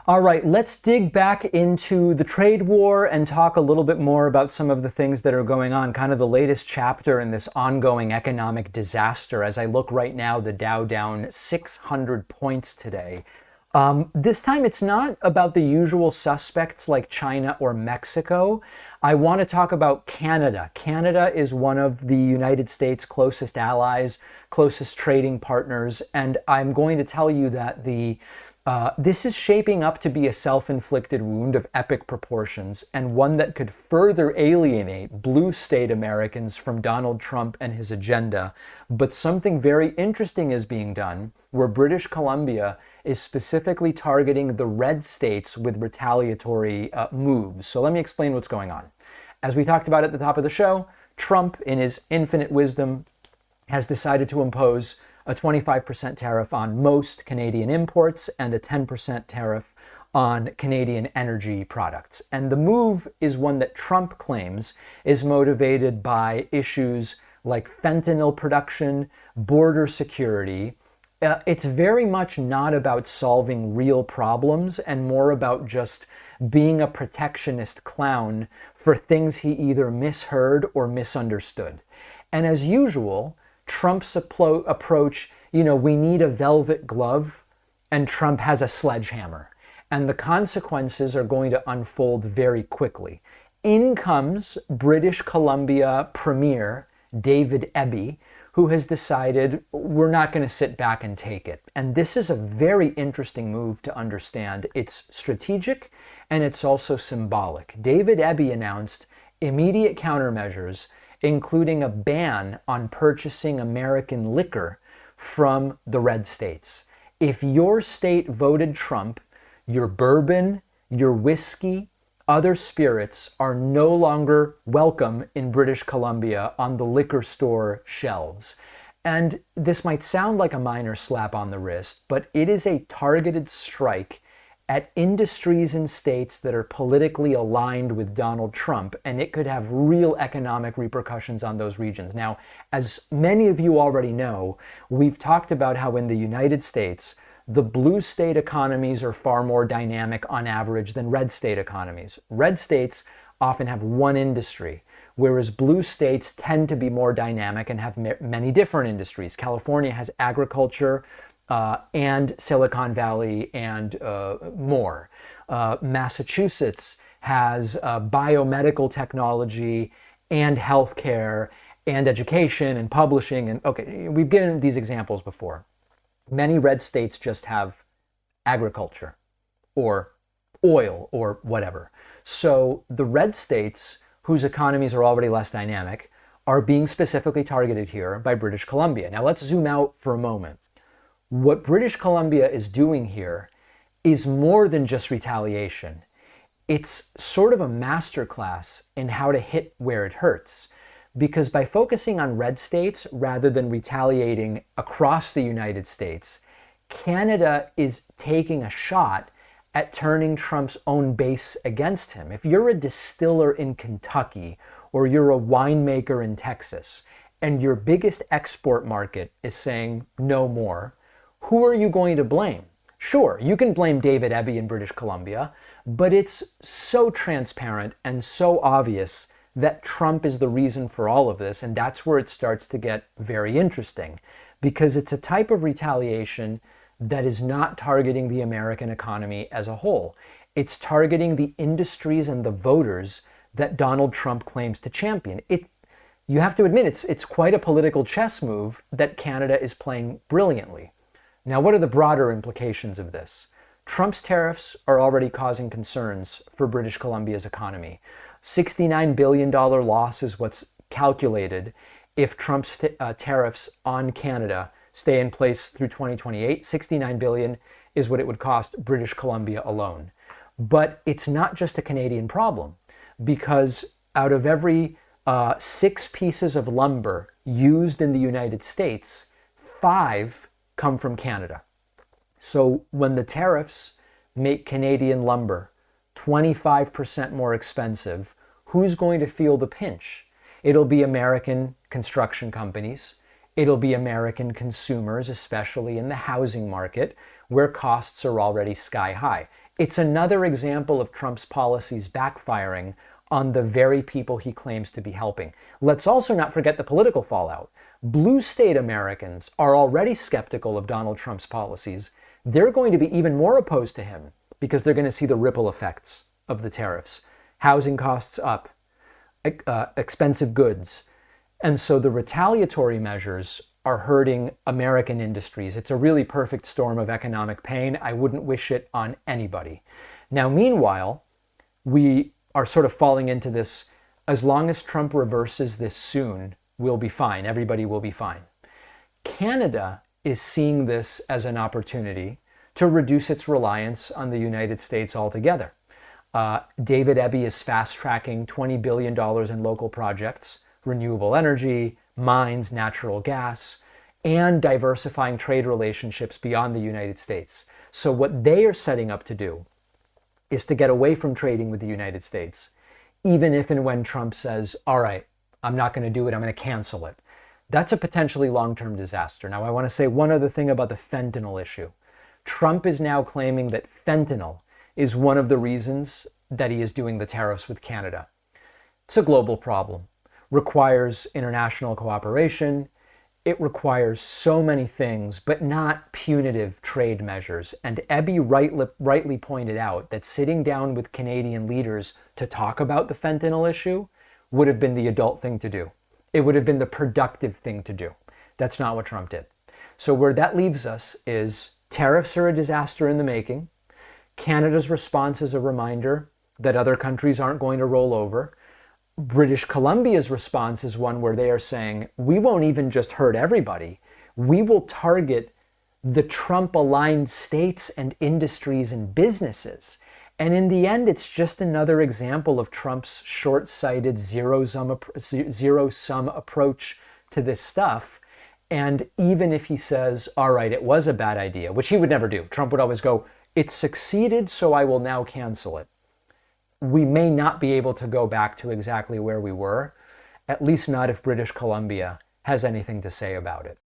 All right, let's dig back into the trade war and talk a little bit more about some of the things that are going on, kind of the latest chapter in this ongoing economic disaster. As I look right now, the Dow down 600 points today. This time it's not about the usual suspects like China or Mexico. I want to talk about Canada. Canada is one of the United States' closest allies, closest trading partners, and I'm going to tell you that this is shaping up to be a self-inflicted wound of epic proportions, and one that could further alienate blue state Americans from Donald Trump and his agenda. But something very interesting is being done, where British Columbia is specifically targeting the red states with retaliatory moves. So let me explain what's going on. As we talked about at the top of the show, Trump, in his infinite wisdom, has decided to impose a 25% tariff on most Canadian imports and a 10% tariff on Canadian energy products. And the move is one that Trump claims is motivated by issues like fentanyl production, border security. It's very much not about solving real problems and more about just being a protectionist clown for things he either misheard or misunderstood. And as usual, Trump's approach, we need a velvet glove, and Trump has a sledgehammer. And the consequences are going to unfold very quickly. In comes British Columbia Premier David Eby, who has decided we're not going to sit back and take it. And this is a very interesting move to understand. It's strategic and it's also symbolic. David Eby announced immediate countermeasures, including a ban on purchasing American liquor from the red states. If your state voted Trump, your bourbon, your whiskey, other spirits are no longer welcome in British Columbia on the liquor store shelves. And this might sound like a minor slap on the wrist, but it is a targeted strike at industries and states that are politically aligned with Donald Trump, and it could have real economic repercussions on those regions. Now, as many of you already know, we've talked about how in the United States, the blue state economies are far more dynamic on average than red state economies. Red states often have one industry, whereas blue states tend to be more dynamic and have many different industries. California has agriculture, and Silicon Valley and more. Massachusetts has biomedical technology and healthcare and education and publishing. And okay, we've given these examples before. Many red states just have agriculture or oil or whatever. So the red states, whose economies are already less dynamic, are being specifically targeted here by British Columbia. Now let's zoom out for a moment. What British Columbia is doing here is more than just retaliation. It's sort of a masterclass in how to hit where it hurts. Because by focusing on red states rather than retaliating across the United States, Canada is taking a shot at turning Trump's own base against him. If you're a distiller in Kentucky or you're a winemaker in Texas and your biggest export market is saying no more, who are you going to blame? Sure, you can blame David Eby in British Columbia, but it's so transparent and so obvious that Trump is the reason for all of this, and that's where it starts to get very interesting, because it's a type of retaliation that is not targeting the American economy as a whole. It's targeting the industries and the voters that Donald Trump claims to champion. You have to admit, it's quite a political chess move that Canada is playing brilliantly. Now, what are the broader implications of this? Trump's tariffs are already causing concerns for British Columbia's economy. $69 billion loss is what's calculated if Trump's tariffs on Canada stay in place through 2028. $69 billion is what it would cost British Columbia alone. But it's not just a Canadian problem, because out of every 6 pieces of lumber used in the United States, 5 come from Canada. So when the tariffs make Canadian lumber 25% more expensive, who's going to feel the pinch? It'll be American construction companies. It'll be American consumers, especially in the housing market, where costs are already sky high. It's another example of Trump's policies backfiring on the very people he claims to be helping. Let's also not forget the political fallout. Blue state Americans are already skeptical of Donald Trump's policies. They're going to be even more opposed to him because they're going to see the ripple effects of the tariffs. Housing costs up, expensive goods. And so the retaliatory measures are hurting American industries. It's a really perfect storm of economic pain. I wouldn't wish it on anybody. Now, meanwhile, we are sort of falling into this, as long as Trump reverses this soon, we'll be fine. Everybody will be fine. Canada is seeing this as an opportunity to reduce its reliance on the United States altogether. David Eby is fast-tracking $20 billion in local projects, renewable energy, mines, natural gas, and diversifying trade relationships beyond the United States. So what they are setting up to do is to get away from trading with the United States, even if and when Trump says, all right, I'm not going to do it, I'm going to cancel it. That's a potentially long-term disaster. Now, I want to say one other thing about the fentanyl issue. Trump is now claiming that fentanyl is one of the reasons that he is doing the tariffs with Canada. It's a global problem. Requires international cooperation. It requires so many things, but not punitive trade measures. And Eby rightly pointed out that sitting down with Canadian leaders to talk about the fentanyl issue would have been the adult thing to do. It would have been the productive thing to do. That's not what Trump did. So where that leaves us is tariffs are a disaster in the making. Canada's response is a reminder that other countries aren't going to roll over. British Columbia's response is one where they are saying, we won't even just hurt everybody. We will target the Trump-aligned states and industries and businesses. And in the end, it's just another example of Trump's short-sighted zero-sum approach to this stuff. And even if he says, all right, it was a bad idea, which he would never do. Trump would always go, it succeeded, so I will now cancel it. We may not be able to go back to exactly where we were, at least not if British Columbia has anything to say about it.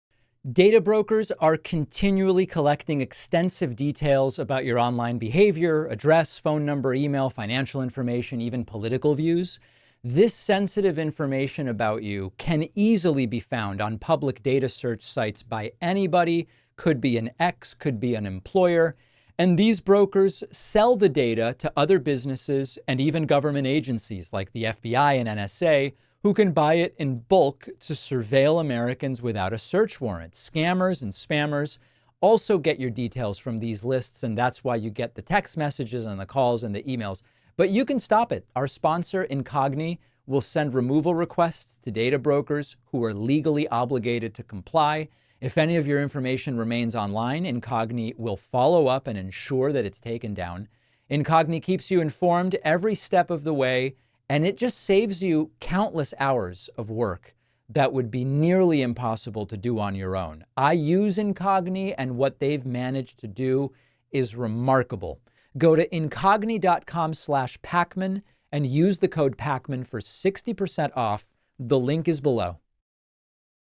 Data brokers are continually collecting extensive details about your online behavior, address, phone number, email, financial information, even political views. This sensitive information about you can easily be found on public data search sites by anybody, could be an ex, could be an employer. And these brokers sell the data to other businesses and even government agencies like the FBI and NSA, who can buy it in bulk to surveil Americans without a search warrant. Scammers and spammers also get your details from these lists, and that's why you get the text messages and the calls and the emails. But you can stop it. Our sponsor, Incogni, will send removal requests to data brokers who are legally obligated to comply. If any of your information remains online, Incogni will follow up and ensure that it's taken down. Incogni keeps you informed every step of the way, and it just saves you countless hours of work that would be nearly impossible to do on your own. I use Incogni, and what they've managed to do is remarkable. Go to incogni.com/Pacman and use the code Pacman for 60% off. The link is below.